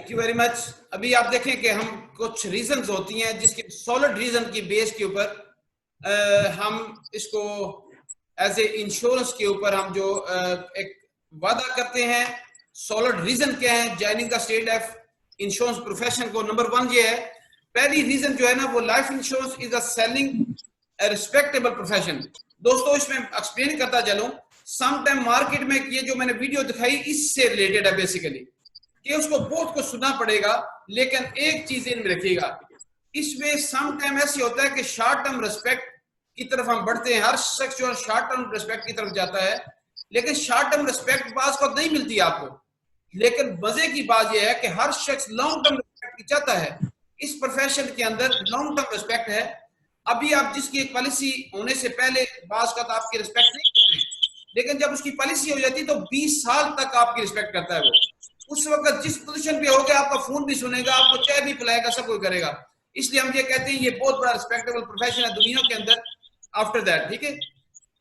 Thank you very much. अभी आप देखें कि हम कुछ रीजंस होती हैं जिसके सॉलिड रीजन की बेस के ऊपर हम इसको एज ए इंश्योरेंस के ऊपर हम जो एक वादा करते हैं। सॉलिड रीजन क्या है joining the state of insurance profession को? नंबर 1 ये है, पहली रीजन जो है ना वो life insurance is a selling A respectable profession. दोस्तों इसमें एक्सप्लेन करता चलूं, सम टाइम मार्केट में ये जो मैंने वीडियो दिखाई इससे रिलेटेड है बेसिकली कि उसको बहुत कुछ सुनना पड़ेगा, लेकिन एक चीज इनमें रखिएगा, इसमें सम टाइम ऐसे होता है कि शॉर्ट टर्म रिस्पेक्ट की तरफ हम बढ़ते हैं। हर शख्स जो शॉर्ट टर्म रिस्पेक्ट की तरफ जाता है, लेकिन शॉर्ट टर्म रिस्पेक्ट बात को नहीं मिलती आपको। लेकिन मजे की बात यह है कि हर शख्स लॉन्ग टर्म रिस्पेक्ट चाहता है। इस प्रोफेशन के अंदर लॉन्ग टर्म रिस्पेक्ट है। अभी आप जिसकी एक पॉलिसी होने से पहले बात का तो आपकी रिस्पेक्ट नहीं करते, लेकिन जब उसकी पॉलिसी हो जाती तो 20 साल तक आपकी रिस्पेक्ट करता है वो। उस वक्त जिस पोजीशन पे होगा आपका फोन भी सुनेगा, आपको चाय भी पिलाएगा, सब कुछ करेगा। इसलिए हम ये कहते हैं ये बहुत बड़ा रिस्पेक्टेबल प्रोफेशन है दुनिया के अंदर। आफ्टर दैट ठीक है,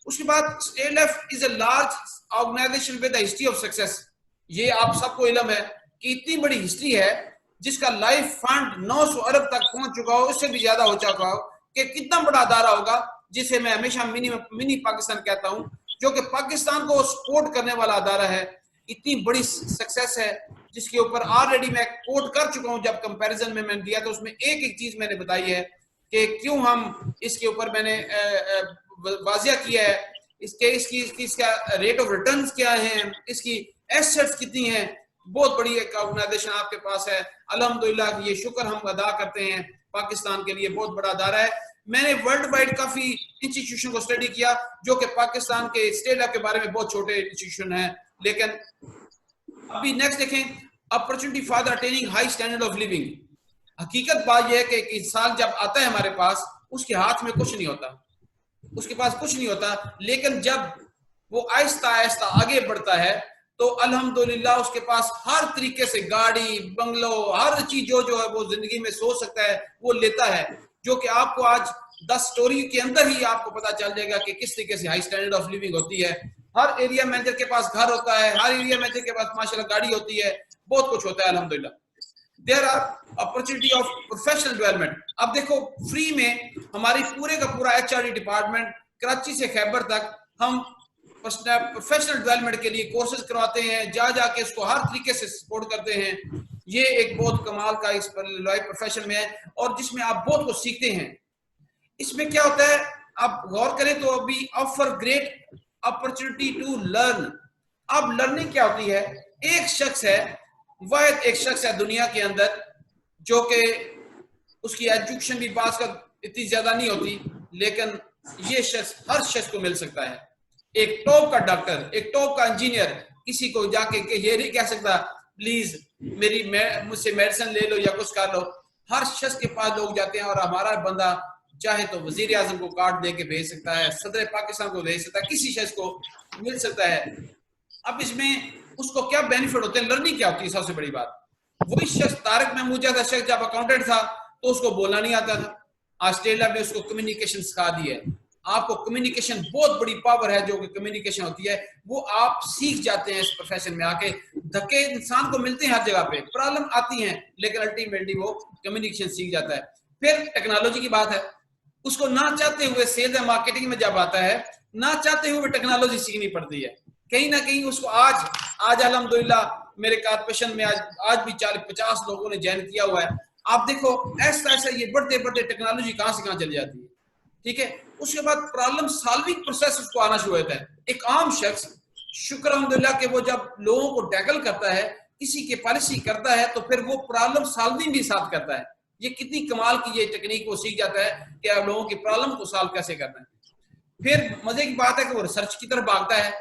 उसके बाद State Life is a large organization with history of success. ये आप सबको इल्म है कि इतनी बड़ी हिस्ट्री है जिसका लाइफ फंड 900 अरब तक पहुंच चुका हो, उससे भी ज्यादा हो चुका हो। कि कितना बड़ा अदारा होगा जिसे मैं हमेशा मिनी पाकिस्तान कहता हूं, जो कि पाकिस्तान को सपोर्ट करने वाला अदारा है। इतनी बड़ी सक्सेस है जिसके ऊपर ऑलरेडी मैं कोट कर चुका हूं। जब कंपैरिजन में मैंने दिया तो उसमें एक एक चीज मैंने बताई है कि क्यों हम इसके ऊपर मैंने वाजिया किया है। इसका रेट ऑफ रिटर्न्स क्या है, इसकी एसेट्स कितनी हैं। बहुत बड़ी एक ऑर्गेनाइजेशन आपके पास है अल्हम्दुलिल्लाह। ये शुक्र हम अदा करते हैं, पाकिस्तान के लिए बहुत बड़ा अदारा है। मैंने वर्ल्ड वाइड काफी इंस्टीट्यूशन को स्टडी किया जो कि पाकिस्तान के स्टेट लाइफ के बारे में बहुत छोटे इंस्टीट्यूशन है। लेकिन अभी नेक्स्ट देखें, opportunity for the attaining high standard of living. हकीकत बात यह है कि एक इंसान जब आता है हमारे पास, उसके हाथ में कुछ नहीं होता, उसके पास कुछ नहीं होता, लेकिन जब वो आहिस्ता आहिस्ता आगे बढ़ता है तो अल्हम्दुलिल्लाह उसके पास हर तरीके से गाड़ी, बंगलो, हर चीज जो है वो जिंदगी में सोच सकता है वो लेता है। जो कि आपको आज 10 स्टोरी के अंदर ही आपको पता चल जाएगा कि किस तरीके से हाई स्टैंडर्ड ऑफ लिविंग होती है। हर एरिया मैनेजर के पास घर होता है, हर एरिया मैनेजर के पास माशाल्लाह गाड़ी होती है, बहुत कुछ होता है अल्हम्दुलिल्लाह। There are opportunity of professional development. अब देखो फ्री में हमारी पूरे का पूरा एचआरडी डिपार्टमेंट कराची से खैबर तक हम प्रोफेशनल डेवलपमेंट के लिए कोर्सेज करवाते हैं, जा जाके उसको हर तरीके से सपोर्ट करते हैं। ये एक बहुत कमाल का इस प्रोफेशन में है और जिसमें आप बहुत कुछ सीखते हैं। इसमें क्या होता है आप गौर करें तो अभी offer great opportunity to learn. अब लर्निंग क्या होती है? एक शख्स है, वह एक शख्स है दुनिया के अंदर जो कि उसकी एजुकेशन भी पास का इतनी ज्यादा नहीं होती, लेकिन ये शख्स हर शख्स को मिल सकता है। एक टॉप का डॉक्टर, एक टॉप का इंजीनियर किसी को जाके ये नहीं कह सकता प्लीज मुझसे मेडिसिन ले लो या कुछ कर लो। हर शख्स के पास लोग जाते हैं और हमारा बंदा चाहे तो वजीर आजम को कार्ड दे के भेज सकता है, सदर पाकिस्तान को भेज सकता है, किसी शख्स को मिल सकता है। अब इसमें उसको क्या बेनिफिट होते हैं, लर्निंग क्या होती है? सबसे बड़ी बात, वही शख्स तारिक महमूद जैसा शख्स जब अकाउंटेंट था तो उसको बोलना नहीं आता था, आज स्टेट लेवल ने उसको कम्युनिकेशन सिखा दी है। आपको कम्युनिकेशन बहुत बड़ी पावर है, जो कि कम्युनिकेशन होती है वो आप सीख जाते हैं इस प्रोफेशन में आके। धक्के इंसान को मिलते हैं हर जगह पे, प्रॉब्लम आती हैं, लेकिन अल्टीमेटली वो कम्युनिकेशन सीख जाता है। फिर टेक्नोलॉजी की बात है, उसको ना चाहते हुए सेल्स एंड मार्केटिंग में जब आता है, ना चाहते हुए टेक्नोलॉजी सीखनी पड़ती है। कहीं ना कहीं उसको आज अल्हम्दुलिल्लाह मेरे कारपोरेशन में आज भी 40-50 लोगों ने ज्वाइन किया हुआ है। आप देखो ऐसा ऐसा ये बढ़ते बढ़ते टेक्नोलॉजी कहां से कहां चली जाती है। ठीक है, उसके बाद प्रॉब्लम सॉल्विंग प्रोसेस उसको आना शुरू होता है। एक आम शख्स शुक्र अल्हम्दुलिल्लाह कि वो जब लोगों को टैकल करता है, किसी की पॉलिसी करता है, तो फिर वो प्रॉब्लम सॉल्विंग भी साथ करता है। ये कितनी कमाल की ये टेक्निक वो सीख जाता है कि आप लोगों की प्रॉब्लम को सॉल्व कैसे करना है। फिर मजे की बात है कि वो रिसर्च की तरफ भागता है,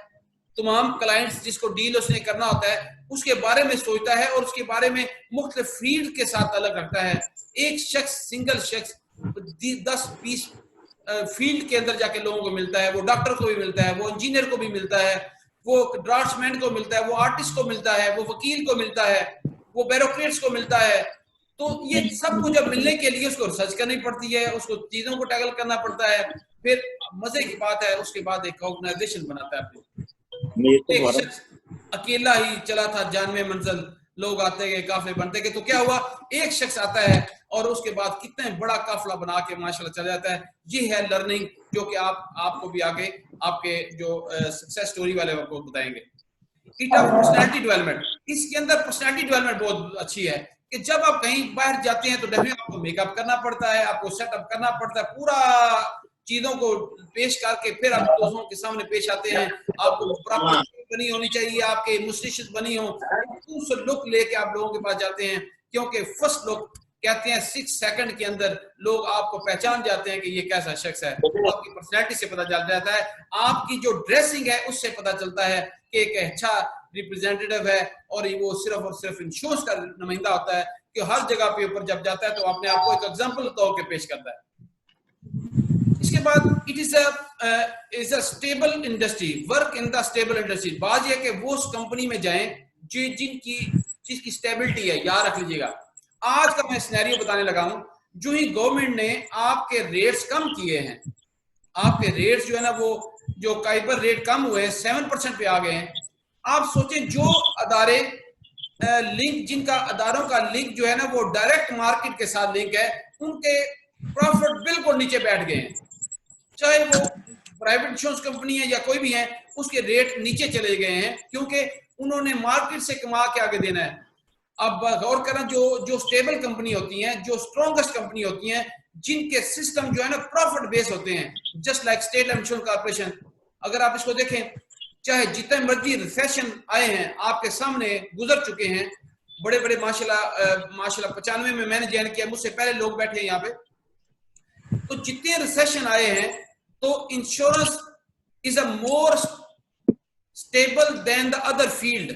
तमाम क्लाइंट्स जिसको डील उसने करना होता है उसके बारे में सोचता है और उसके बारे में मुख्तलिफ फील्ड के साथ अलग रखता है। एक शख्स, सिंगल शख्स 10-20 फील्ड के अंदर जाके लोगों को मिलता है। वो डॉक्टर को भी मिलता है, वो इंजीनियर को भी मिलता है, वो ड्राफ्ट्समैन को मिलता है, वो आर्टिस्ट को मिलता है, वो वकील को मिलता है, वो ब्यूरोक्रेट्स को मिलता है। तो ये सबको जब मिलने के लिए उसको रिसर्च करनी पड़ती है, उसको चीजों को टैकल करना पड़ता है। फिर मजे की बात है उसके बाद एक ऑर्गेनाइजेशन बनाता है अपनी। एक शख्स अकेला ही चला था जानवे मंजिल, लोग आते गए, काफिले बनते गए, तो क्या हुआ, एक शख्स आता है और उसके बाद कितने बड़ा काफिला बना के माशाल्लाह चला जाता है। ये है लर्निंग, जो कि आपको भी आगे आपके जो सक्सेस स्टोरी वाले आपको बताएंगे। इट ऑफ पर्सनैलिटी डेवलपमेंट, इसके अंदर पर्सनैलिटी डेवलपमेंट बहुत अच्छी है कि जब आप कहीं बाहर जाते हैं तो डेफिनेटली आपको मेकअप करना पड़ता है, आपको सेटअप करना पड़ता है, पूरा चीजों को पेश करके फिर आप दोस्तों के सामने पेश आते हैं। आपको प्रॉपर बनी होनी चाहिए, आपके मुस्टिशस बनी हो, लुक लेके आप लोगों के पास जाते हैं, क्योंकि फर्स्ट लुक कहते हैं 6 सेकंड के अंदर लोग आपको पहचान जाते हैं कि ये कैसा शख्स है। आपकी पर्सनैलिटी से पता चल जाता है, आपकी जो ड्रेसिंग है उससे पता चलता है कि एक अच्छा रिप्रेजेंटेटिव है, और वो सिर्फ और सिर्फ इंश्योरेंस का नुमाइंदा होता है कि हर जगह पे ऊपर जब जाता है तो अपने आप को एक एग्जांपल तौर पे पेश करता है। इसके बाद it is a stable industry, work in the stable industry. बात यह कि वो उस कंपनी में जाएं जिसकी स्टेबिलिटी है। याद रख लीजिएगा, आज का मैं सिनेरियो बताने लगा हूं, जो ही गवर्नमेंट ने आपके रेट्स कम किए हैं, आपके रेट्स जो है ना वो जो काइबर रेट कम हुए 7% पे आ गए हैं। आप सोचें जो अदारे लिंक, जिनका अदारों का लिंक जो है ना वो डायरेक्ट मार्केट के साथ लिंक है, उनके प्रॉफिट बिल्कुल नीचे बैठ गए हैं। चाहे वो प्राइवेट इंश्योरेंस कंपनी है या कोई भी है, उसके रेट नीचे चले गए हैं, क्योंकि उन्होंने मार्केट से कमा के आगे देना है। अब गौर करना, जो स्टेबल कंपनी होती हैं, जो स्ट्रॉन्गेस्ट कंपनी होती हैं, जिनके सिस्टम जो है ना प्रॉफिट बेस होते हैं, just like state insurance corporation. अगर आप इसको देखें, चाहे जितने मर्जी रिसेशन आए हैं, आपके सामने गुजर चुके हैं, बड़े बड़े माशाल्लाह 95 में मैंने ज्वाइन किया, मुझसे पहले लोग बैठे हैं यहाँ पे, तो जितने रिसेशन आए हैं तो insurance is a more stable then the other field.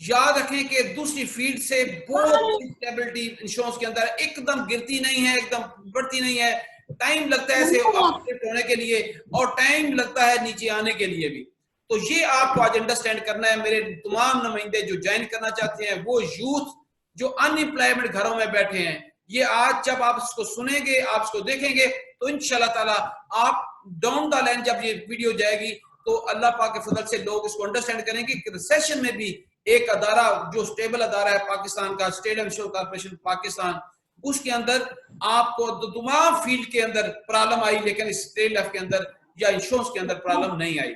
याद रखें कि दूसरी फील्ड से बहुत स्टेबिलिटी इंश्योरेंस के अंदर, एकदम गिरती नहीं है, एकदम बढ़ती नहीं है। टाइम लगता है ऐसे अपडेट होने के लिए, और टाइम लगता है नीचे आने के लिए भी। तो ये आपको आज अंडरस्टैंड करना है। मेरे तमाम नुमाइंदे जो ज्वाइन करना चाहते हैं, वो यूथ जो अनएम्प्लॉयमेंट घरों में बैठे हैं, ये आज जब आप इसको सुनेंगे, आप इसको देखेंगे, तो इंशाल्लाह ताला आप डाउन द लाइन जब ये वीडियो जाएगी तो अल्लाह पाक के फजल से लोग इसको अंडरस्टैंड करेंगे कि रिसेशन में भी एक अदारा जो स्टेबल अदारा है पाकिस्तान का, स्टेट इंश्योरेंस कॉर्पोरेशन पाकिस्तान, उसके अंदर आपको तमाम फील्ड के अंदर प्रॉब्लम आई, लेकिन स्टेट लाइफ के अंदर या इंश्योरेंस के अंदर प्रॉब्लम नहीं आई।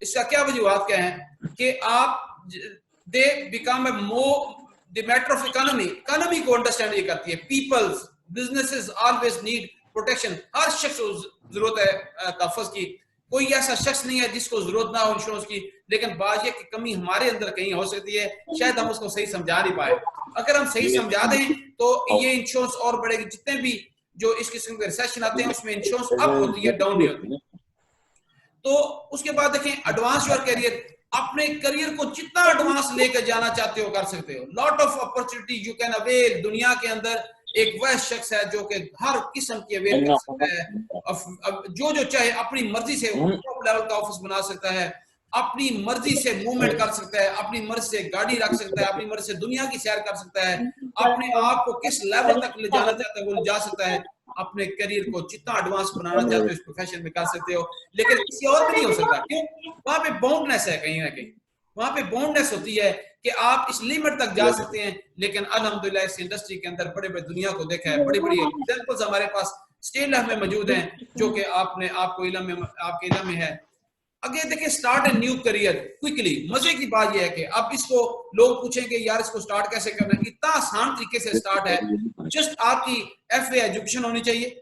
इसका क्या वजूहत क्या है कि आप they become a more the matter of economy को अंडरस्टैंड ये करती है। Peoples, businesses always need protection. हर शख्स को जरूरत है तहफ़्फ़ुज़ की, कोई ऐसा शख्स नहीं है जिसको जरूरत ना हो इंश्योरेंस की, लेकिन बात यह की कमी हमारे अंदर कहीं हो सकती है, शायद हम उसको सही समझा नहीं पाए। अगर हम सही समझा दें तो ये इंश्योरेंस और बढ़ेगी। जितने भी जो इस किस्म के रिसेशन आते हैं उसमें इंश्योरेंस अप होती है, डाउन नहीं होती। तो उसके बाद देखें एडवांस योर करियर, अपने करियर को जितना एडवांस लेकर जाना चाहते हो कर सकते हो। Lot of opportunity you can avail. दुनिया के अंदर एक वह शख्स है जो कि हर किस्म की अवेल कर सकता है, अब जो चाहे अपनी मर्जी से टॉप लेवल का ऑफिस बना सकता है, अपनी मर्जी से मूवमेंट कर सकता है, अपनी मर्जी से गाड़ी रख सकता है, अपनी मर्जी से दुनिया की सैर कर सकता है, अपने आप को किस लेवल तक ले जाना चाहता है वो ले जा सकता है। अपने करियर को जितना एडवांस बनाना चाहते हो इस प्रोफेशन में कर सकते हो, लेकिन किसी और में नहीं हो सकता। क्यों? वहां पे बाउंडनेस है, कहीं ना कहीं वहां पे बाउंडनेस होती है कि आप इस लिमिट तक जा सकते हैं। लेकिन अल्हम्दुलिल्लाह इस इंडस्ट्री के अंदर बड़े बड़े दुनिया को देखा है, बड़ी बड़ी एग्जांपल्स हमारे पास स्टेट लेवल में मौजूद हैं, जो कि आपको इल्म में, आपके इल्म में है। आगे देखिए, start a new career quickly. मजे की बात यह है कि अब इसको लोग पूछेंगे यार इसको स्टार्ट कैसे करना है, इतना आसान तरीके से स्टार्ट है। जस्ट आपकी FA एजुकेशन होनी चाहिए,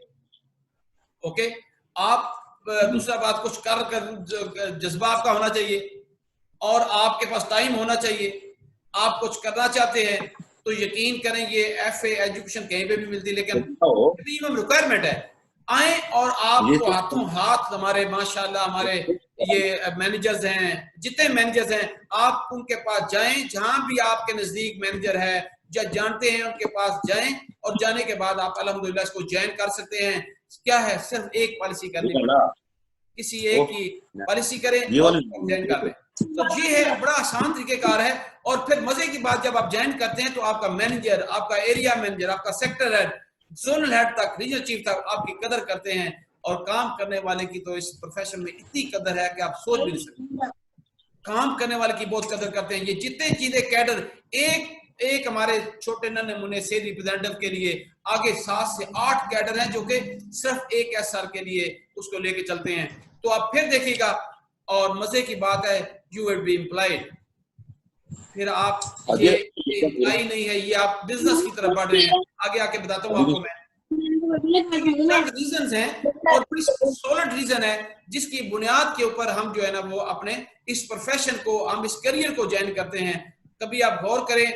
ओके। आप दूसरा बात कुछ कर जज्बा आपका होना चाहिए, और आपके पास टाइम होना चाहिए। आप कुछ करना चाहते हैं तो यकीन करें ये FA एजुकेशन कहीं पे भी मिलती है, लेकिन मिनिमम रिक्वायरमेंट है। आए और आपको हाथों हाथ हमारे माशाल्लाह हमारे ये मैनेजर्स हैं, जितने मैनेजर्स हैं, आप उनके पास जाएं, जहां भी आपके नजदीक मैनेजर है या जानते हैं उनके पास जाएं, और जाने के बाद आप अल्हम्दुलिल्लाह इसको ज्वाइन कर सकते हैं। क्या है, सिर्फ एक पॉलिसी करनी पड़ती है, किसी एक की पॉलिसी करें और ज्वाइन कर लें। तो ये है बड़ा आसान तरीकेकार है। और फिर मजे की बात, जब आप ज्वाइन करते हैं तो आपका मैनेजर, आपका एरिया मैनेजर, आपका सेक्टर हेड, जोनल हेड तक, रीजनल चीफ तक आपकी कदर करते हैं। और काम करने वाले की तो इस प्रोफेशन में इतनी कदर है कि आप सोच भी नहीं सकते। काम करने वाले की बहुत कदर करते हैं। ये जितने चीजें कैडर एक हमारे छोटे नन्हे मुन्ने सेल रिप्रेजेंटेटिव के लिए आगे 7 से 8 कैडर हैं जो कि सिर्फ एक एसआर के लिए उसको लेके चलते हैं। तो आप फिर देखिएगा, और मजे की बात है, यू विल बी एम्प्लॉयड। फिर आप ये एम्प्लॉय नहीं है, ये आप बिजनेस की तरफ बढ़ रहे हैं। आगे आके बताता हूँ आपको मैं। रीजन है और बड़ी सॉलिड रीजन है जिसकी बुनियाद के ऊपर हम जो है ना वो अपने इस प्रोफेशन को, हम इस करियर को ज्वाइन करते हैं। कभी आप गौर करें,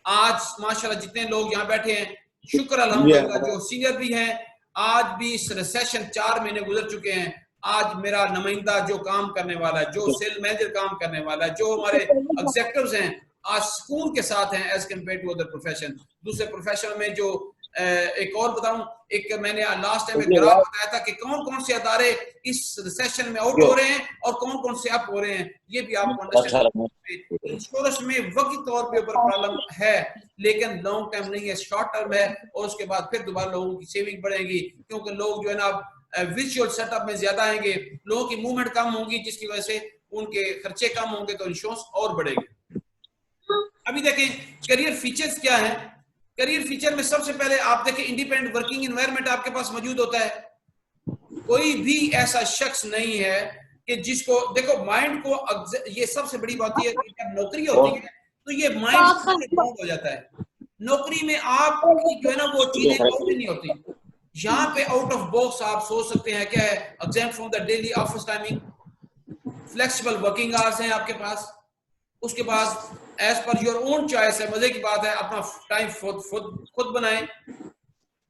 आज माशाल्लाह जितने लोग यहाँ बैठे हैं, शुक्र अल्हम्दुलिल्लाह, जो सीनियर भी हैं, आज भी इस रिसेशन 4 महीने गुजर चुके हैं। आज मेरा नुमाइंदा जो काम करने वाला है, जो सेल मैनेजर काम करने वाला है, जो हमारे एग्जीक्यूटिव्स हैं, आज सुकून के साथ हैं as compare to other profession. दूसरे प्रोफेशन में जो एक और बताऊं, एक मैंने लास्ट टाइम एक ग्राफ बताया था कि कौन कौन से अदारे इस रिसेशन में आउट हो रहे हैं और कौन कौन से अप हो रहे हैं, ये भी आपको अंडरस्टैंड। इंश्योरेंस में वक्त तौर पे ऊपर प्रॉब्लम है, लेकिन लॉन्ग टर्म नहीं है, शॉर्ट टर्म है, और उसके बाद फिर दोबारा लोगों की सेविंग बढ़ेगी, क्योंकि लोग जो है ना विजुअल सेटअप में ज्यादा आएंगे, लोगों की मूवमेंट कम होगी, जिसकी वजह से उनके खर्चे कम होंगे, तो इंश्योरेंस और बढ़ेगी। अभी देखें करियर फीचर्स क्या है। करियर फीचर में सबसे पहले आप देखें, इंडिपेंडेंट वर्किंग एनवायरनमेंट आपके पास मौजूद होता है। कोई भी ऐसा शख्स नहीं है कि जिसको, देखो माइंड को, ये सबसे बड़ी बात है कि जब नौकरी होती है तो ये माइंड हो जाता है। नौकरी में आप जो है ना वो चीजें नहीं होती। यहाँ पे आउट ऑफ बॉक्स आप सोच सकते हैं, क्या है, exam from the daily office timing, flexible working hours हैं आपके पास। उसके बाद as per your own choice है, मजे की बात है, अपना टाइम खुद बनाएं।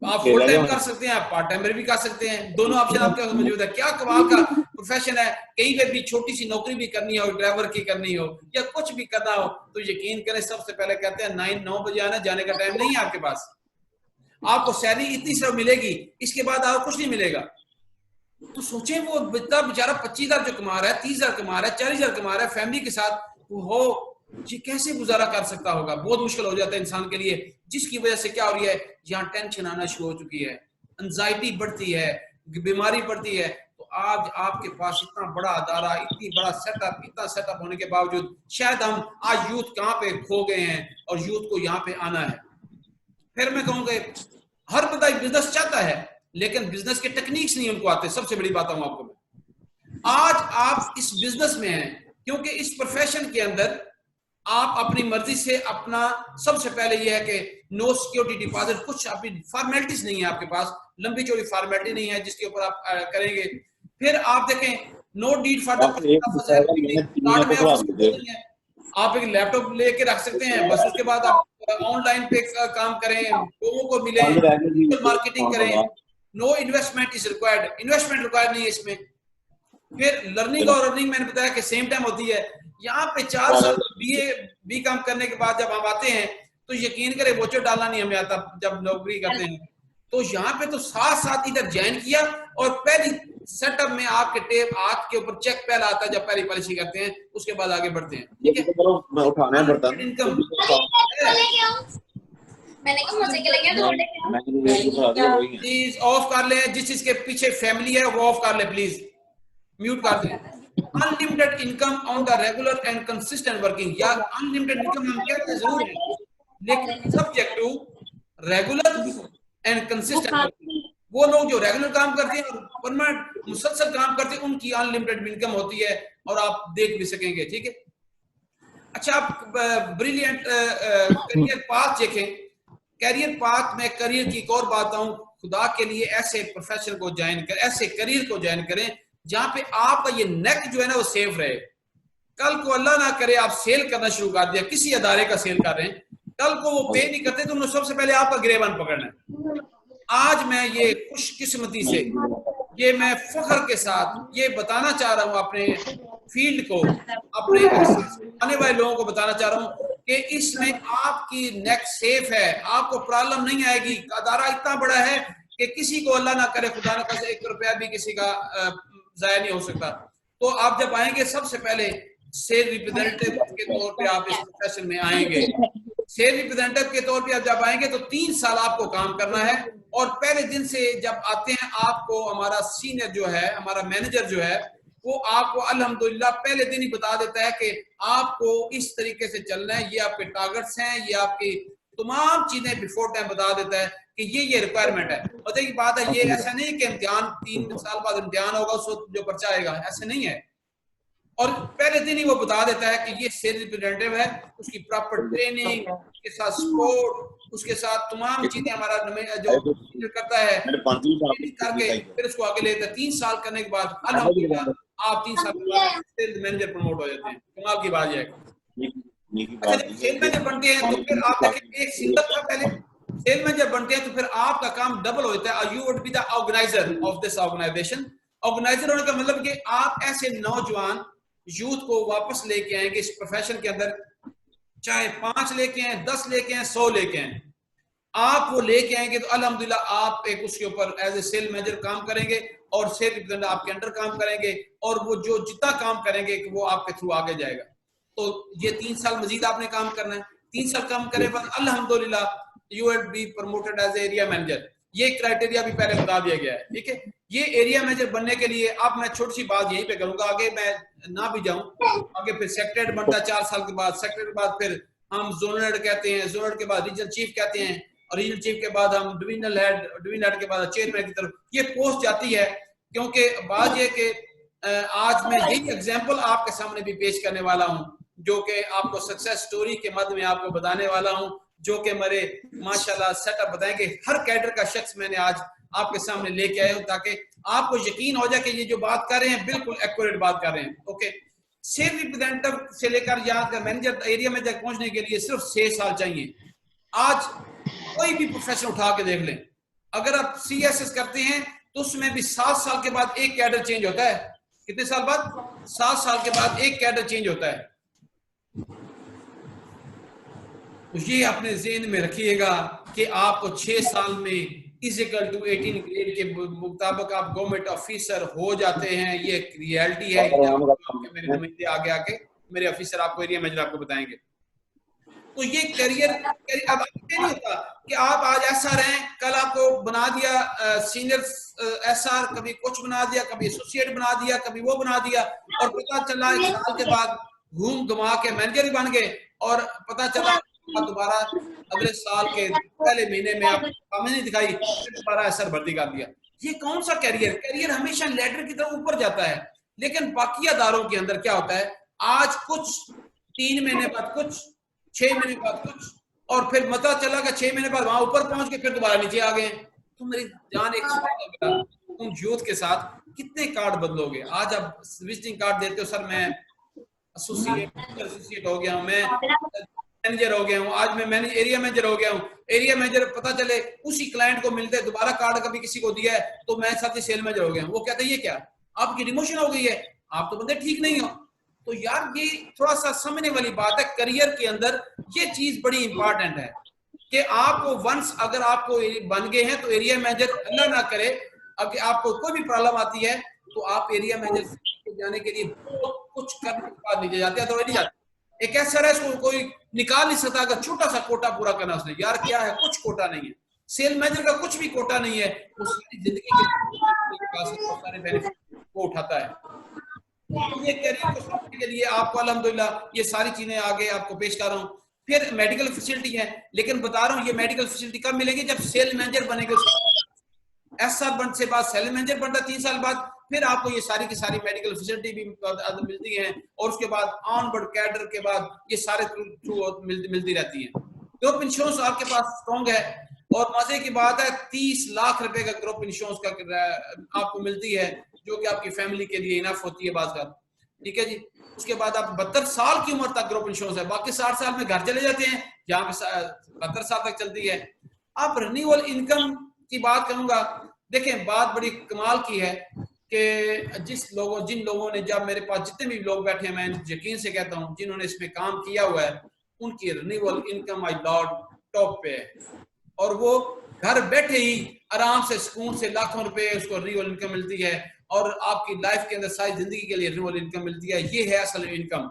आप फुल टाइम कर सकते हैं, आप पार्ट टाइम भी कर सकते हैं, दोनों ऑप्शन आपके पास मौजूद है। क्या कमाल का प्रोफेशन है, कहीं पे भी छोटी सी नौकरी भी करनी हो, ड्राइवर की करनी हो या कुछ भी करना हो, तो यकीन करें सबसे पहले कहते हैं 9 बजे आना, जाने का टाइम नहीं है आपके पास। आपको सैलरी इतनी सिर्फ मिलेगी, इसके बाद आपको कुछ नहीं मिलेगा। तो सोचें वो इतना बेचारा 25,000 जो कमा रहा है, 30,000 कमा रहा है, 40,000 कमा रहा है, फैमिली के साथ हो, ये कैसे गुजारा कर सकता होगा? बहुत मुश्किल हो जाता है इंसान के लिए, जिसकी वजह से क्या हो रही है, यहाँ टेंशन आना शुरू हो चुकी है, एंजाइटी बढ़ती है, बीमारी बढ़ती है। तो आज आपके पास इतना बड़ा अदारा, इतनी बड़ा सेटअप, इतना सेटअप होने के बावजूद शायद हम आज यूथ कहाँ पे खो गए हैं और यूथ को यहाँ पे आना है। फिर मैं कहूँगा हर बंदा बिजनेस चाहता है, लेकिन बिजनेस के टेक्निक्स नहीं उनको आते। सबसे बड़ी बात हूँ आपको मैं, आज आप इस बिजनेस में हैं क्योंकि इस प्रोफेशन के अंदर आप अपनी मर्जी से अपना, सबसे पहले यह है कि नो सिक्योरिटी डिपॉजिट, कुछ अपनी फॉर्मेलिटीज नहीं है आपके पास, लंबी चौड़ी फॉर्मेलिटी नहीं है जिसके ऊपर आप करेंगे। फिर आप देखें नो डीड फॉर आप एक लैपटॉप लेके रख सकते हैं, बस उसके बाद आप ऑनलाइन पे काम करें, लोगों को मिले, मार्केटिंग करें। No investment is required, investment required नहीं है इसमें। फिर लर्निंग और अर्निंग मैंने बताया कि सेम टाइम होती है। यहाँ पे 4 साल बी काम करने के बाद जब हम आते हैं तो यकीन करें वोचर डालना नहीं हमें आता जब नौकरी करते हैं। तो यहाँ पे तो साथ इधर ज्वाइन किया और पहली सेटअप में आपके टेप हाथ के ऊपर चेक पहला आता है जब पहली पॉलिसी करते हैं, उसके बाद आगे बढ़ते हैं। ठीक है, मैं उठाना पड़ता है इनकम प्लीज ऑफ कर ले, जिस चीज के पीछे फैमिली है वो ऑफ कर ले, प्लीज म्यूट कर दें। Unlimited income on the regular and consistent working, या अनलिमिटेड इनकम हम कहते हैं जरूर है, लेकिन subject to regular and consistent working. वो लोग जो रेगुलर काम करते हैं और परमानेंट मुसलसल काम करते हैं, उनकी अनलिमिटेड इनकम होती है और आप देख भी सकेंगे। ठीक है, अच्छा, आप ब्रिलियंट करियर पाथ देखें। करियर पाथ में करियर की एक और बात आऊं, खुदा के लिए ऐसे प्रोफेशन को ज्वाइन करें, ऐसे करियर को ज्वाइन करें जहां पे आपका ये नेक जो है ना वो सेफ रहे। कल को अल्लाह ना करे आप सेल करना शुरू कर दिया, किसी अदारे का सेल कर रहे हैं, कल को वो पे नहीं करते तो उन्होंने सबसे पहले आपका गिरेबान पकड़ना है। आज मैं ये खुशकिस्मती से, ये मैं फख्र के साथ ये बताना चाह रहा हूँ अपने फील्ड को, अपने आने वाले लोगों को बताना चाह रहा हूँ कि इसमें आपकी नेक सेफ है, आपको प्रॉब्लम नहीं आएगी। अदारा इतना बड़ा है कि किसी को अल्लाह ना करे, खुदा ना करे, 1 रुपया भी किसी का जाया नहीं हो सकता। तो आप जब आएंगे सबसे पहले सेल रिप्रेजेंटेटिव के तौर पे आप इस प्रोफेशन में आएंगे। सेल रिप्रेजेंटेटिव के तौर पे आप जब आएंगे तो 3 साल आपको काम करना है, और पहले दिन से जब आते हैं आपको हमारा सीनियर जो है, हमारा मैनेजर जो है, वो आपको अल्हम्दुलिल्लाह पहले दिन ही बता देता है कि आपको इस तरीके से चलना है, ये आपके टारगेट्स हैं, ये आपकी तमाम चीजें बिफोर टाइम बता देता है कि ये रिक्वायरमेंट है। और एक बात है, ये ऐसा नहीं है कि इम्तिहान 3 साल बाद इम्तिहान होगा उस वक्त जो पर्चा आएगा, ऐसे नहीं है। और पहले दिन ही वो बता देता है कि ये सेल्स रिप्रेजेंटेटिव है, उसकी प्रॉपर ट्रेनिंग, उसके साथ सपोर्ट, उसके साथ तमाम चीजें हमारा जो करता है करके फिर उसको आगे लेता है। 3 साल करने के बाद अल्हम्दुलिल्लाह आप 3 साल के बाद सेल्स मैनेजर प्रमोट हो जाते हैं। कमाल की बात है। अच्छा, जब सेल मैनेजर बनते हैं तो फिर आप देखें, एक सिंगल था पहले, सेल मैनेजर बनते हैं तो फिर आपका काम डबल होता है। You would be the organizer of this organization. Organizer होने का मतलब कि आप ऐसे नौजवान यूथ को वापस लेके आएंगे इस प्रोफेशन के अंदर, चाहे 5 लेके आए, 10 लेके आए, 100 लेके आए, आप वो लेके आएंगे तो अल्हम्दुलिल्लाह आप एक उसके ऊपर एज ए सेल मैनेजर काम करेंगे और सेल रिप्रेजेंटेटिव आपके अंडर काम करेंगे, और वो जो जितना काम करेंगे वो आपके थ्रू आगे जाएगा। तो ये 3 साल मजीद आपने काम करना है। 3 साल काम करने बाद अल्हम्दुलिल्लाह you will be promoted as area manager. ये क्राइटेरिया भी पहले बता दिया गया है, ठीक है। ये एरिया मैनेजर बनने के लिए अब मैं छोटी सी बात यहीं पे करूंगा, आगे मैं ना भी जाऊं। आगे फिर सेक्रेटरी बनता है 4 साल के बाद, सेक्रेटरी के बाद फिर हम जोनल हेड कहते हैं, जोनल के बाद रीजनल चीफ कहते हैं, और रीजनल चीफ के बाद हम डिविजनल हेड, डिवीजन हेड के बाद चेयरमैन की तरफ ये पोस्ट जाती है। क्योंकि बात ये कि आज मैं यही एग्जाम्पल आपके सामने भी पेश करने वाला हूँ, जो कि आपको सक्सेस स्टोरी के मध्य में आपको बताने वाला हूँ, जो कि मेरे माशाल्लाह सेटअप बताएंगे। हर कैडर का शख्स मैंने आज आपके सामने लेके आया हूं ताकि आपको यकीन हो जाए कि ये जो बात कर रहे हैं बिल्कुल एक्यूरेट बात कर रहे हैं। ओके, सेल रिप्रेजेंटेटिव से लेकर यहाँ का मैनेजर, एरिया मैनेजर पहुंचने के लिए सिर्फ 6 साल चाहिए। आज कोई भी प्रोफेशन उठा के देख लें, अगर आप CSS करते हैं तो उसमें भी 7 साल के बाद एक कैडर चेंज होता है। कितने साल बाद? 7 साल के बाद एक कैडर चेंज होता है। तो ये अपने ज़हन में रखिएगा कि आपको 6 साल में इक्वल टू 18 ग्रेड के मुताबिक आप गवर्नमेंट ऑफिसर हो जाते हैं। ये एक रियलिटी है। मेरे नुमाइंदे आगे आके मेरे ऑफिसर आपको, एरिया मैनेजर आपको बताएंगे। तो ये करियर अब नहीं होता कि आप आज SR हैं, कल आपको बना दिया सीनियर SR, कभी कुछ बना दिया, कभी एसोसिएट बना दिया, कभी वो बना दिया, और पता चला 1 साल के बाद घूम घुमा के मैनेजर ही बन गए, और पता चला दोबारा अगले साल के पहले महीने में आप काम नहीं दिखाई, दोबारा SR भर्ती कर दिया। ये कौन सा कैरियर? कैरियर हमेशा लैडर की तरफ ऊपर जाता है, लेकिन बाकी अदारों के अंदर क्या होता है, आज कुछ 3 महीने बाद कुछ, 6 महीने बाद कुछ, और फिर पता चला कि 6 महीने बाद वहां ऊपर पहुंच के फिर दोबारा नीचे आ गए। तो मेरी जान एक सवाल, तुम यूथ के साथ कितने कार्ड बदलोगे? आज आप विजिटिंग कार्ड देते हो, सर मैं एसोसिएट हो गया हूं, मैं मैनेजर हो गया हूं, आज मैं एरिया मैनेजर हो गया हूं। एरिया मैनेजर पता चले उसी क्लाइंट को मिलते दोबारा कार्ड कभी किसी को दिया है तो मैं साथ ही सेल मैनेजर हो गया हूं। वो कहते हैं ये क्या, आपकी डिमोशन हो गई है, आप तो बंदे ठीक नहीं हो। तो यार ये थोड़ा सा समझने वाली बात है। करियर के अंदर ये चीज बड़ी इंपॉर्टेंट है कि आपको वंस अगर आपको बन गए हैं तो एरिया मैनेजर, अल्लाह ना करे अगर आपको कोई भी प्रॉब्लम आती है तो आप एरिया मैनेजर जाने के लिए कुछ करने के बाद नहीं जाते, तो नहीं जाते। एक ऐसा है इसको कोई निकाल नहीं सकता अगर छोटा सा कोटा पूरा करना उसने। यार क्या है, कुछ कोटा नहीं है, सेल मैनेजर का कुछ भी कोटा नहीं है, वो सारी जिंदगी के सारे बेनिफिट वो उठाता है। ये करियर को समझने के लिए आपको अल्हम्दुलिल्लाह ये सारी चीजें आगे आपको पेश कर रहा हूँ। फिर मेडिकल फैसिलिटी है, लेकिन बता रहा हूँ ये मेडिकल फैसिलिटी कब मिलेगी? जब सेल मैनेजर बनेंगे। SR बन से बाद सेल मैनेजर बनता 3 साल बाद, फिर आपको ये सारी की सारी मेडिकल फैसिलिटी भी मिलती है, और उसके बाद ऑन बोर्ड कैडर के बाद ये सारे थ्रू मिलती रहती है। ग्रुप इंश्योरेंस आपके पास स्ट्रॉन्ग है, और मजे की बात है 30 लाख रुपए का ग्रुप इंश्योरेंस का आपको मिलती है, जो कि आपकी फैमिली के लिए इनफ होती है बात का, ठीक है जी। उसके बाद आप 72 साल की उम्र तक ग्रुप इंश्योरेंस है, बाकी 60 साल में घर चले जाते हैं, यहाँ पे 72 साल तक चलती है। आप रिन्यूअल इनकम की बात करूंगा, देखें बात बड़ी कमाल की है कि जिन लोगों ने, जब मेरे पास जितने भी लोग बैठे हैं, मैं यकीन से कहता हूं जिन्होंने इसमें काम किया हुआ है, उनकी renewal income my Lord top पे है, और वो घर बैठे ही आराम से सुकून से लाखों रुपए उसको रिन्यूअल इनकम मिलती है, और आपकी लाइफ के अंदर सारी जिंदगी के लिए रिन्यूअल इनकम मिलती है। ये है असल इनकम।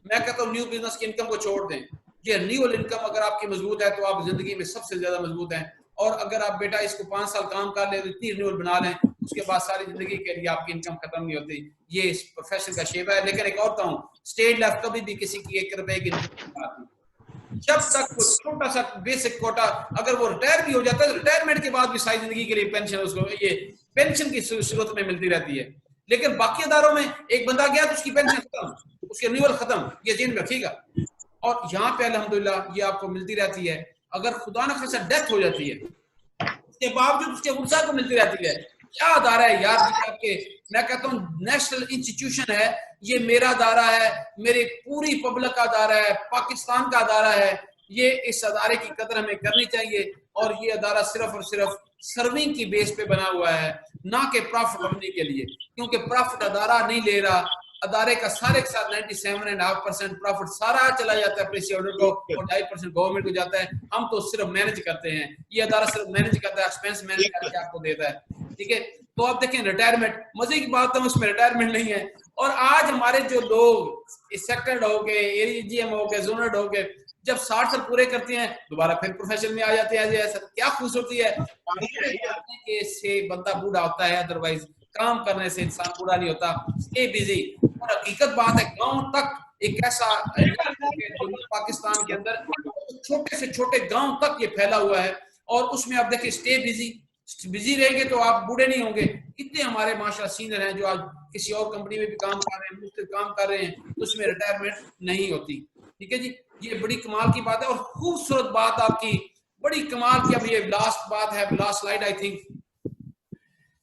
मैं कहता हूँ न्यू बिजनेस की इनकम को छोड़ दें, ये रिन्यूअल इनकम अगर आपकी मजबूत है तो आप जिंदगी में सबसे ज्यादा मजबूत हैं। और अगर आप बेटा इसको 5 साल काम कर ले तो इतनी रिन्यूअल बना लें, उसके बाद सारी जिंदगी के लिए आपकी इनकम खत्म नहीं होती। ये इस प्रोफेशन का शेप है। लेकिन एक और कहूँ, स्टेट लेवल कभी भी किसी की 1 रुपए की इनकम नहीं आती जब तक वो छोटा सा बेसिक कोटा, अगर वो रिटायर भी हो जाता है तो रिटायरमेंट के बाद भी सारी जिंदगी के लिए पेंशन उसको ये पेंशन की सूरत में मिलती रहती है। लेकिन बाकी अदारों में एक बंदा गया तो उसकी पेंशन खत्म, उसके रिन्यूअल खत्म, ये जेन में रखिएगा। और यहाँ पे अल्हम्दुलिल्लाह ये आपको मिलती रहती है। अगर खुदा न खासा डेथ हो जाती है उसके बावजूद उसके उर्सा को मिलती रहती है। क्या अदारा है यार आपके, मैं कहता हूँ नेशनल इंस्टीट्यूशन है ये, मेरा अदारा है, मेरी पूरी पब्लिक का अदारा है, पाकिस्तान का अदारा है। ये इस अदारे की कदर हमें करनी चाहिए। और ये अदारा सिर्फ और सिर्फ सर्विंग की बेस पे बना हुआ है, ना कि प्रॉफिट होने के लिए, क्योंकि प्रॉफिट अदारा नहीं ले रहा। अदारे का सारे के साथ 97.5% प्रॉफिट सारा चला जाता है प्रेस होल्डर को और 2.5% गवर्नमेंट को जाता है। हम तो सिर्फ मैनेज करते हैं, ये अदारा सिर्फ मैनेज करता है, एक्सपेंस मैनेज करके आपको देता है। ठीक है, तो आप देखें रिटायरमेंट, मजे की बात है उसमें रिटायरमेंट नहीं है। और आज हमारे जो लोग सेक्टर हो गए, एजीएम हो गए, जोनल हो गए, जब 60 साल पूरे करते हैं दोबारा फिर प्रोफेशन में आ जाते हैं। ऐसा क्या खूबसूरती है से बंदा बूढ़ा होता है, अदरवाइज काम करने से इंसान बूढ़ा नहीं होता। Stay busy. और हकीकत बात है, गांव तक एक ऐसा पाकिस्तान के अंदर छोटे से छोटे गांव तक ये फैला हुआ है। और उसमें आप देखिए स्टे बिजी, बिजी रहेंगे तो आप बूढ़े नहीं होंगे। कितने हमारे माशाल्लाह सीनियर हैं जो आज किसी और कंपनी में भी काम कर रहे हैं, मुख्तलिफ काम कर रहे हैं, तो उसमें रिटायरमेंट नहीं होती। ठीक है जी, ये बड़ी कमाल की बात है और खूबसूरत बात आपकी, बड़ी कमाल की। अब ये लास्ट बात है, लास्ट स्लाइड आई थिंक,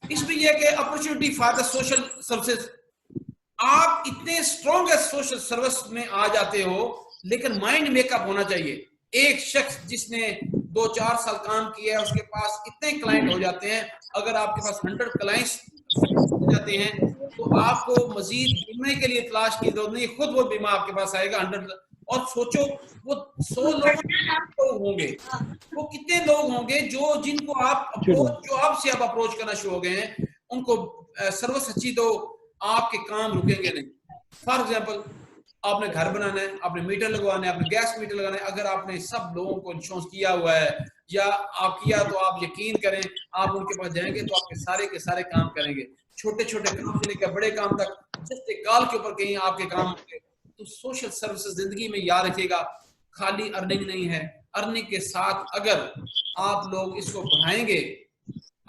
इसमें यह कि opportunity for the social services. आप इतने स्ट्रॉन्गेस्ट सोशल सर्विस में आ जाते हो, लेकिन माइंड मेकअप होना चाहिए। एक शख्स जिसने 2-4 साल काम किया है उसके पास इतने क्लाइंट हो जाते हैं। अगर आपके पास 100 क्लाइंट्स हो जाते हैं तो आपको मजीद बीमे के लिए तलाश की जरूरत नहीं, खुद वो बीमा आपके पास आएगा 100। और सोचो वो 100 लोग होंगे, वो कितने लोग होंगे जो जिनको आप जो आपसे आप अप्रोच करना शुरू हो गए हैं, उनको सर्विस अच्छी तो आपके काम रुकेंगे नहीं। फॉर एग्जाम्पल, आपने घर बनाना है, आपने मीटर लगवाना है, आपने गैस मीटर लगाना है, अगर आपने सब लोगों को इंश्योरेंस किया हुआ है या आप किया, तो आप यकीन करें आप उनके पास जाएंगे तो आपके सारे के सारे काम करेंगे, छोटे छोटे काम से लेकर बड़े काम तक। जस्ट एक कॉल के ऊपर कहीं आपके काम होंगे। तो सोशल सर्विसेज जिंदगी में याद रखिएगा, खाली अर्निंग नहीं है, अर्निंग के साथ अगर आप लोग इसको बढ़ाएंगे,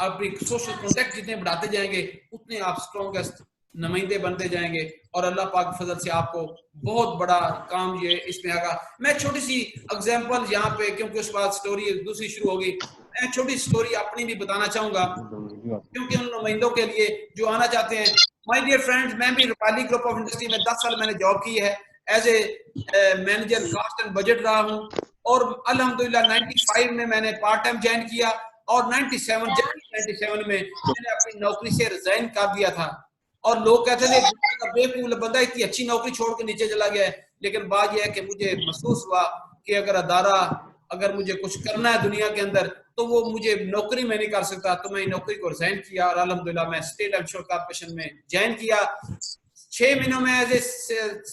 अपनी सोशल कॉन्टेक्ट जितने बढ़ाते जाएंगे उतने आप स्ट्रॉन्गेस्ट नुमाइंदे बनते जाएंगे और अल्लाह पाक फजल से आपको बहुत बड़ा काम ये इसमें आएगा। मैं छोटी सी एग्जांपल यहाँ पे, क्योंकि उस बाद स्टोरी दूसरी शुरू होगी, मैं छोटी स्टोरी अपनी भी बताना चाहूंगा क्योंकि उन नुमाइंदों के लिए जो आना चाहते हैं। माय डियर फ्रेंड्स, मैं भी रूपाली ग्रुप ऑफ इंडस्ट्री में 10 साल मैंने जॉब की है, as a manager cost and budget रहा हूँ। और अल्हम्दुलिल्लाह 95 में मैंने पार्ट टाइम ज्वाइन किया और 97 में मैंने अपनी नौकरी से रिजाइन कर दिया था। और लोग कहते थे बेवकूफ बंदा इतनी अच्छी नौकरी छोड़ के नीचे चला गया है। लेकिन बात यह है कि मुझे महसूस हुआ कि अगर अदारा, अगर मुझे कुछ करना है दुनिया के अंदर तो वो मुझे नौकरी में नहीं कर सकता, तो मैं नौकरी को रिजाइन किया और अल्हम्दुलिल्लाह मैं स्टेट इंश्योरेंस कॉर्पोरेशन में ज्वाइन किया। 6 महीनों में एज ए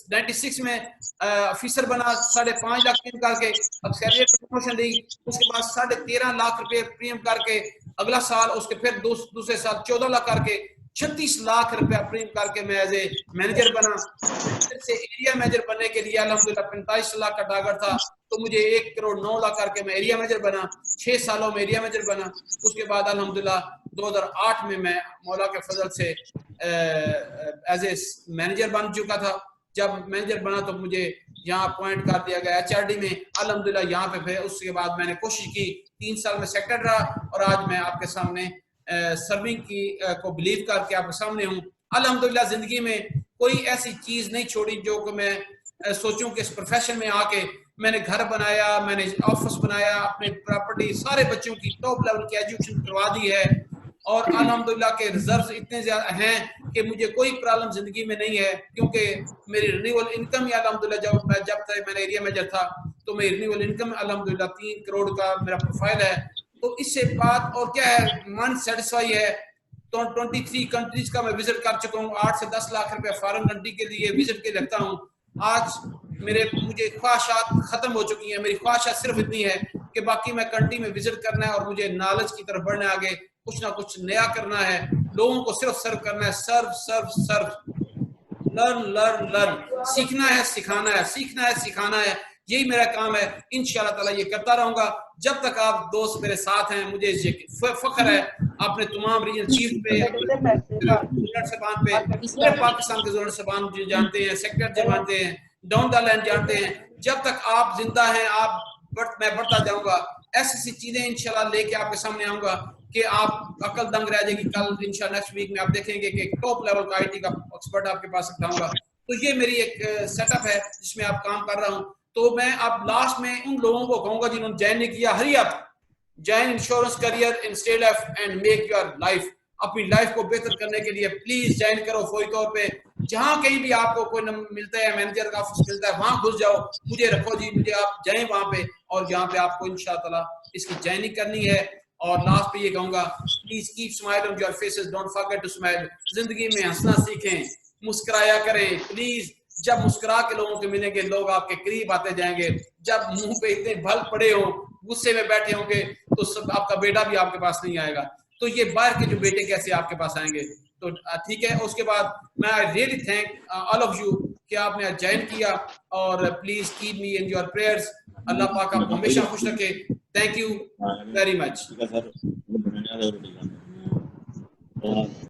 96 में ऑफिसर बना, 5.5 लाख प्रीमियम करके अक्सरियत प्रमोशन दी। उसके बाद 13.5 लाख रुपए प्रीमियम करके अगला साल, उसके फिर दूसरे साल 14 लाख करके 36 लाख रुपया प्रीमियम करके मैं एज ए मैनेजर बना। से एरिया मैनेजर बनने के लिए अल्हम्दुलिल्लाह 45 लाख का टारगेट था, तो मुझे 1 करोड़ 9 लाख करके मैं एरिया मैनेजर बना। 6 सालों में एरिया मैनेजर बना। उसके बाद अल्हम्दुलिल्लाह 2008 में मैं मौला के फजल से एज ए मैनेजर बन चुका था। जब मैनेजर बना तो मुझे यहाँ अपॉइंट कर दिया गया एचआरडी में, अल्हम्दुलिल्लाह यहाँ पे। फिर उसके बाद मैंने कोशिश की, 3 साल में सेक्रेटरी रहा और आज मैं आपके सामने सर्विंग की को बिलीव करके आपके सामने हूँ। अल्हम्दुलिल्लाह जिंदगी में कोई ऐसी चीज नहीं छोड़ी जो कि मैं सोचूं कि इस प्रोफेशन में आके मैंने घर बनाया, मैंने ऑफिस बनाया, अपने प्रॉपर्टी, सारे बच्चों की टॉप लेवल की एजुकेशन करवा दी है। और अल्हम्दुलिल्लाह के रिजर्व इतने ज्यादा हैं कि मुझे कोई प्रॉब्लम जिंदगी में नहीं है, क्योंकि मेरी रिन्यूअल इनकम ही अल्हम्दुलिल्लाह जब तक मैंने एरिया मैनेजर था तो मेरी रिन्यूअल इनकम अल्हम्दुलिल्लाह 3 करोड़ का मेरा प्रोफाइल है। तो इससे बात और क्या है, मन सेटिस्फाई है। तो 23 कंट्रीज का मैं विजिट कर चुका हूँ, 8 से 10 लाख रुपए फॉरेन कंट्री के लिए विजिट के रखता हूँ। आज मुझे ख्वाहिशात खत्म हो चुकी हैं। मेरी ख्वाहिशात सिर्फ इतनी है कि बाकी मैं कंट्री में विजिट करना है और मुझे नॉलेज की तरफ बढ़ना है, आगे कुछ ना कुछ नया करना है। लोगों को सिर्फ सर्व करना है, सर्व सर्व सर्व, लर्न लर्न लर्न, सीखना है सिखाना है, सीखना है सिखाना है, यही मेरा काम है। इंशाल्लाह ताला ये करता रहूंगा जब तक आप दोस्त मेरे साथ हैं। मुझे ये फख्र है अपने तमाम रीजन चीफ पे, साहब पे, पूरे पाकिस्तान के जोन साहबान जो जानते हैं, सेक्रेटरी जानते हैं, डाउन द लाइन जानते हैं। जब तक आप जिंदा हैं मैं बढ़ता जाऊंगा। ऐसी सी चीजें इंशाल्लाह लेके आपके सामने आऊंगा कि आप अकल दंग रह जाएगी। कल इंशाल्लाह नेक्स्ट वीक में आप देखेंगे कि टॉप लेवल का आईटी का एक्सपर्ट आपके पास रखाऊंगा। तो ये मेरी एक सेटअप है जिसमें आप काम कर रहा हूँ। तो मैं अब लास्ट में उन लोगों को कहूंगा जिन्होंने ज्वाइन नहीं किया, hurry up, join insurance career in state life and make your life. अपनी लाइफ को बेहतर करने के लिए प्लीज ज्वाइन करो फौरी तौर पे। जहां कहीं भी आपको कोई मिलता है, मैनेजर का ऑफिस मिलता है, वहां घुस जाओ, मुझे रखो जी, मुझे आप जाएं वहां पे, और जहां पे आपको इंशाअल्लाह इसकी ज्वाइनिंग करनी है। और लास्ट पे ये कहूंगा, please keep smile on your faces, don't forget to smile. जिंदगी में हंसना सीखें, मुस्कुराया करें प्लीज। जब मुस्कुरा के लोगों के मिलेंगे, लोग आपके करीब आते जाएंगे। जब मुंह पे इतने भल पड़े हो, गुस्से में बैठे होंगे, तो सब आपका बेटा भी आपके पास नहीं आएगा। तो ये बाहर के जो बेटे कैसे आपके पास आएंगे? तो ठीक है। उसके बाद मैं I really thank all of you कि आपने ज्वाइन किया, और please keep me in your prayers. अल्लाह पाक आपको हमेशा खुश रखे। Thank you very much.